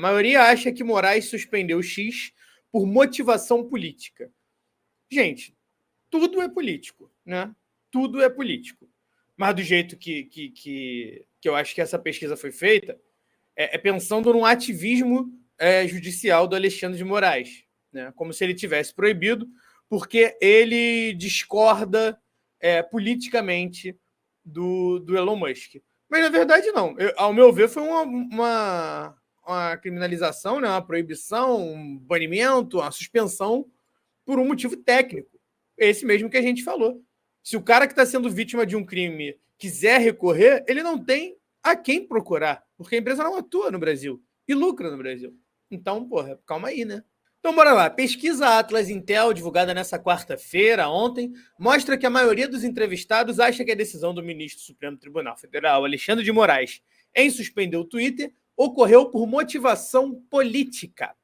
maioria acha que Moraes suspendeu X por motivação política. Gente, tudo é político, né? Tudo é político. Mas do jeito que eu acho que essa pesquisa foi feita, pensando num ativismo judicial do Alexandre de Moraes, né? Como se ele tivesse proibido, porque ele discorda politicamente do Elon Musk. Mas, na verdade, não. Ao meu ver, foi uma criminalização, né? Uma proibição, um banimento, uma suspensão por um motivo técnico. Esse mesmo que a gente falou. Se o cara que está sendo vítima de um crime quiser recorrer, ele não tem a quem procurar, porque a empresa não atua no Brasil e lucra no Brasil. Então, porra, calma aí, né? Então, bora lá. Pesquisa Atlas Intel, divulgada nessa quarta-feira, ontem, mostra que a maioria dos entrevistados acha que a decisão do ministro do Supremo Tribunal Federal, Alexandre de Moraes, em suspender o Twitter, ocorreu por motivação política.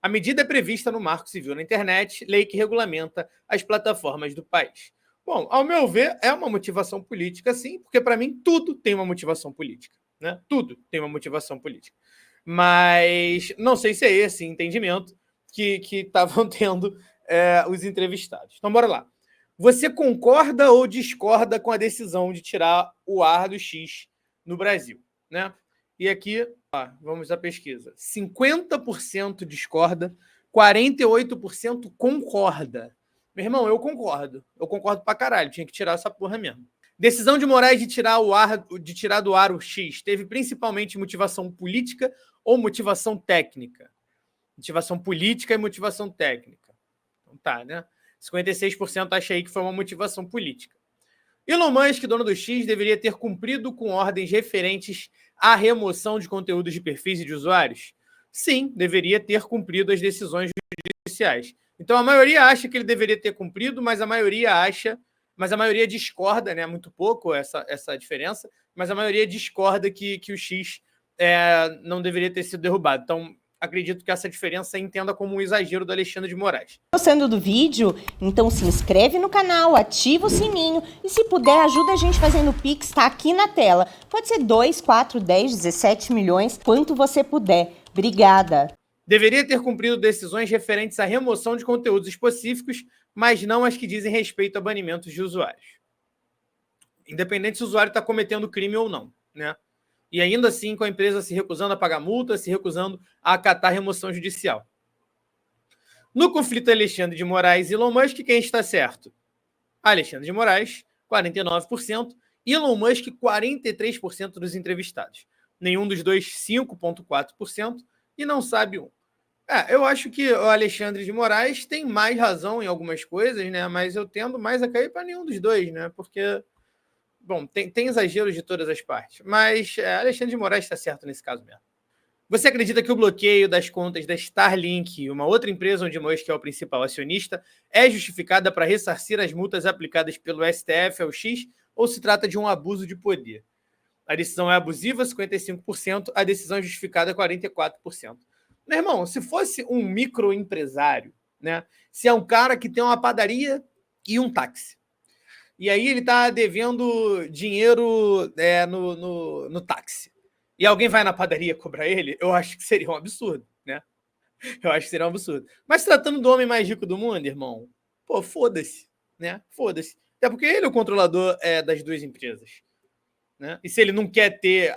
A medida é prevista no Marco Civil na Internet, lei que regulamenta as plataformas do país. Bom, ao meu ver, é uma motivação política, sim, porque para mim tudo tem uma motivação política, né? Tudo tem uma motivação política. Mas não sei se é esse entendimento que estavam tendo os entrevistados. Então, bora lá. Você concorda ou discorda com a decisão de tirar o ar do X no Brasil, né? E aqui, vamos à pesquisa. 50% discorda, 48% concorda. Meu irmão, eu concordo. Eu concordo pra caralho. Tinha que tirar essa porra mesmo. Decisão de Moraes de tirar do ar o X teve principalmente motivação política ou motivação técnica? Motivação política e motivação técnica. Então tá, né? 56% acha aí que foi uma motivação política. Elon Musk, dono do X, deveria ter cumprido com ordens referentes à remoção de conteúdos de perfis e de usuários? Sim, deveria ter cumprido as decisões judiciais. Então a maioria acha que ele deveria ter cumprido, mas a maioria discorda, né? Muito pouco essa diferença, mas a maioria discorda que o X não deveria ter sido derrubado. Então, acredito que essa diferença entenda como um exagero do Alexandre de Moraes. Gostando do vídeo? Então se inscreve no canal, ativa o sininho e se puder ajuda a gente fazendo o Pix, tá aqui na tela. Pode ser 2, 4, 10, 17 milhões, quanto você puder. Obrigada. Deveria ter cumprido decisões referentes à remoção de conteúdos específicos, mas não as que dizem respeito a banimentos de usuários. Independente se o usuário está cometendo crime ou não, né? E ainda assim, com a empresa se recusando a pagar multa, se recusando a acatar remoção judicial. No conflito Alexandre de Moraes e Elon Musk, quem está certo? Alexandre de Moraes, 49%, Elon Musk, 43% dos entrevistados. Nenhum dos dois, 5,4%, e não sabe um. Eu acho que o Alexandre de Moraes tem mais razão em algumas coisas, né? Mas eu tendo mais a cair para nenhum dos dois, né? Porque, bom, tem exageros de todas as partes. Mas Alexandre de Moraes está certo nesse caso mesmo. Você acredita que o bloqueio das contas da Starlink, uma outra empresa onde Musk é o principal acionista, é justificada para ressarcir as multas aplicadas pelo STF ao X ou se trata de um abuso de poder? A decisão é abusiva, 55%, a decisão é justificada, 44%. Meu irmão, se fosse um microempresário, né? Se é um cara que tem uma padaria e um táxi, e aí ele está devendo dinheiro no táxi, e alguém vai na padaria cobrar ele, eu acho que seria um absurdo, né? Eu acho que seria um absurdo. Mas tratando do homem mais rico do mundo, irmão, pô, foda-se, né? Foda-se. Até porque ele é o controlador das duas empresas, né? E se ele não quer ter...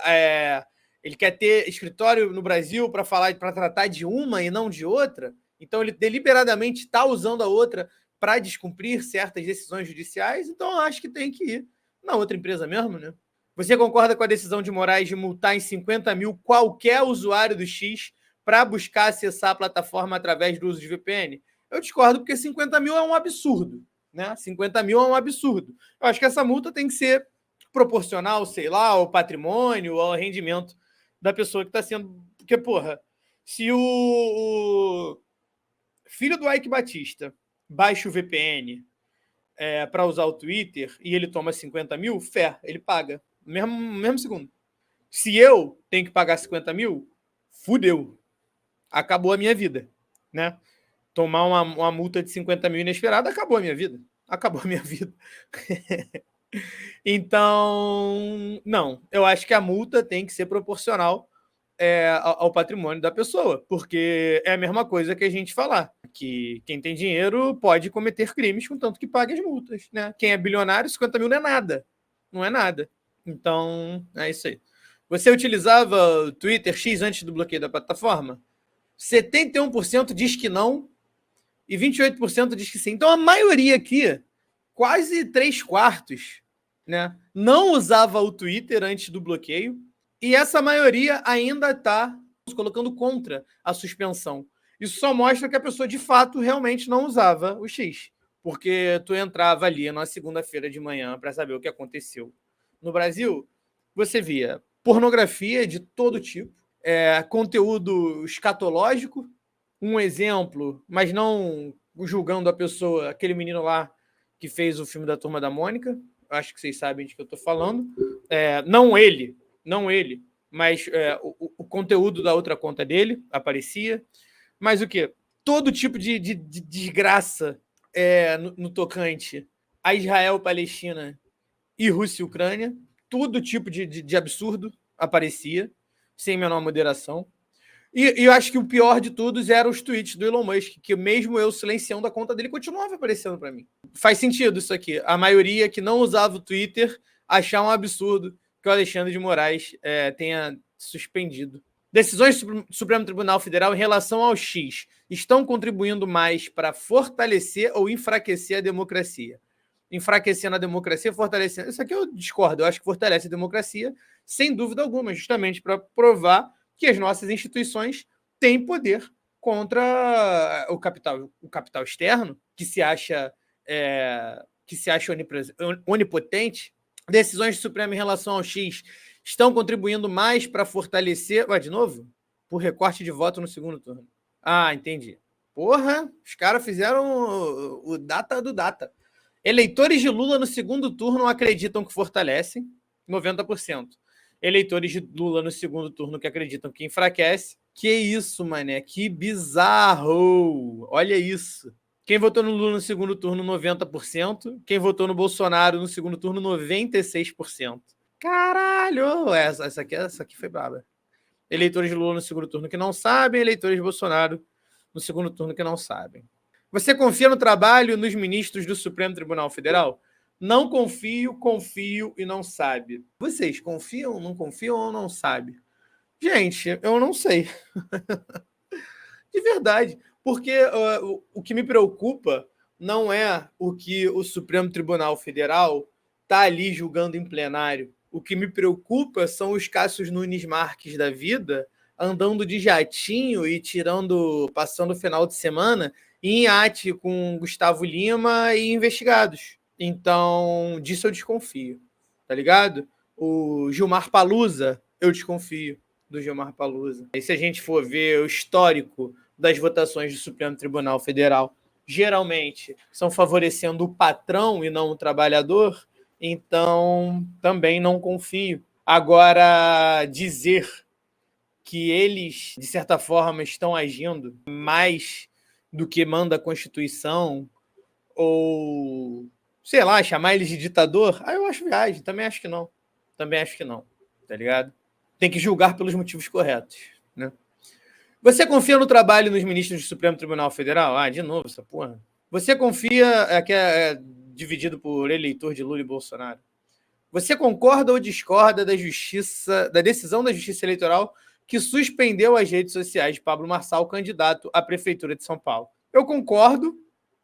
ele quer ter escritório no Brasil para tratar de uma e não de outra, então ele deliberadamente está usando a outra para descumprir certas decisões judiciais, então eu acho que tem que ir na outra empresa mesmo, né? Você concorda com a decisão de Moraes de multar em 50 mil qualquer usuário do X para buscar acessar a plataforma através do uso de VPN? Eu discordo, porque 50 mil é um absurdo, né? 50 mil é um absurdo. Eu acho que essa multa tem que ser proporcional, sei lá, ao patrimônio, ao rendimento da pessoa que está sendo... Porque, porra, se o filho do Ike Batista baixa o VPN para usar o Twitter e ele toma 50 mil, ele paga. Mesmo segundo. Se eu tenho que pagar 50 mil, fudeu. Acabou a minha vida, né? Tomar uma multa de 50 mil inesperada, acabou a minha vida. Acabou a minha vida. Então, não. Eu acho que a multa tem que ser proporcional ao patrimônio da pessoa, porque é a mesma coisa que a gente falar, que quem tem dinheiro pode cometer crimes contanto que pague as multas, né? Quem é bilionário, 50 mil não é nada. Não é nada. Então, é isso aí. Você utilizava o Twitter X antes do bloqueio da plataforma? 71% diz que não e 28% diz que sim. Então, a maioria aqui, quase 3/4, né, não usava o Twitter antes do bloqueio, e essa maioria ainda está colocando contra a suspensão. Isso só mostra que a pessoa, de fato, realmente não usava o X, porque tu entrava ali na segunda-feira de manhã para saber o que aconteceu no Brasil, você via pornografia de todo tipo, conteúdo escatológico, um exemplo, mas não julgando a pessoa, aquele menino lá que fez o filme da Turma da Mônica, acho que vocês sabem de que eu estou falando, não ele, mas o conteúdo da outra conta dele aparecia, mas o quê? Todo tipo de desgraça no tocante a Israel, Palestina e Rússia e Ucrânia, todo tipo de absurdo aparecia, sem menor moderação. E eu acho que o pior de todos eram os tweets do Elon Musk, que mesmo eu silenciando a conta dele, continuava aparecendo para mim. Faz sentido isso aqui. A maioria que não usava o Twitter achar um absurdo que o Alexandre de Moraes tenha suspendido. Decisões do Supremo Tribunal Federal em relação ao X estão contribuindo mais para fortalecer ou enfraquecer a democracia? Enfraquecendo a democracia, fortalecendo... Isso aqui eu discordo. Eu acho que fortalece a democracia, sem dúvida alguma, justamente para provar que as nossas instituições têm poder contra o capital externo, que se acha onipotente. Decisões do Supremo em relação ao X estão contribuindo mais para fortalecer... Vai de novo? Por recorte de voto no segundo turno. Ah, entendi. Porra, os caras fizeram o data do data. Eleitores de Lula no segundo turno acreditam que fortalecem, 90%. Eleitores de Lula no segundo turno que acreditam que enfraquece. Que isso, mané, que bizarro! Olha isso. Quem votou no Lula no segundo turno, 90%. Quem votou no Bolsonaro no segundo turno, 96%. Caralho! Essa aqui foi braba. Eleitores de Lula no segundo turno que não sabem, eleitores de Bolsonaro no segundo turno que não sabem. Você confia no trabalho nos ministros do Supremo Tribunal Federal? Não confio, confio e não sabe. Vocês confiam, não confiam ou não sabem? Gente, eu não sei. De verdade. Porque o que me preocupa não é o que o Supremo Tribunal Federal está ali julgando em plenário. O que me preocupa são os Cássius Nunes Marques da vida andando de jatinho e passando o final de semana em iate com Gustavo Lima e investigados. Então, disso eu desconfio, tá ligado? O Gilmar Palusa, eu desconfio do Gilmar Palusa. E se a gente for ver o histórico das votações do Supremo Tribunal Federal, geralmente são favorecendo o patrão e não o trabalhador, então também não confio. Agora, dizer que eles, de certa forma, estão agindo mais do que manda a Constituição, ou, sei lá, chamar eles de ditador, eu acho viagem, também acho que não, tá ligado? Tem que julgar pelos motivos corretos, né? Você confia no trabalho nos ministros do Supremo Tribunal Federal? De novo essa porra. Você confia que é dividido por eleitor de Lula e Bolsonaro? Você concorda ou discorda da decisão da Justiça Eleitoral que suspendeu as redes sociais de Pablo Marçal, candidato à Prefeitura de São Paulo? Eu concordo,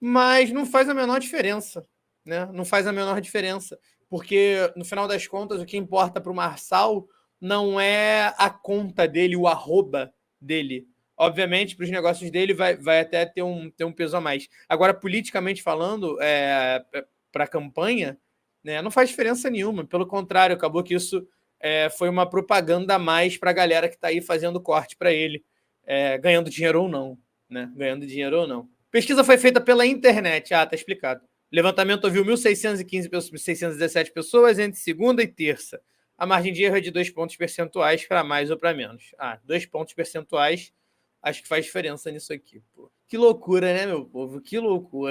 mas não faz a menor diferença, né? Não faz a menor diferença, porque, no final das contas, o que importa para o Marçal não é a conta dele, o arroba dele. Obviamente, para os negócios dele vai até ter um peso a mais. Agora, politicamente falando, para a campanha, né, não faz diferença nenhuma. Pelo contrário, acabou que isso foi uma propaganda a mais para a galera que está aí fazendo corte para ele, ganhando dinheiro ou não, né? Ganhando dinheiro ou não. Pesquisa foi feita pela internet. Tá explicado. Levantamento ouviu 1.617 pessoas entre segunda e terça. A margem de erro é de 2 pontos percentuais para mais ou para menos. 2 pontos percentuais, acho que faz diferença nisso aqui. Pô. Que loucura, né, meu povo? Que loucura.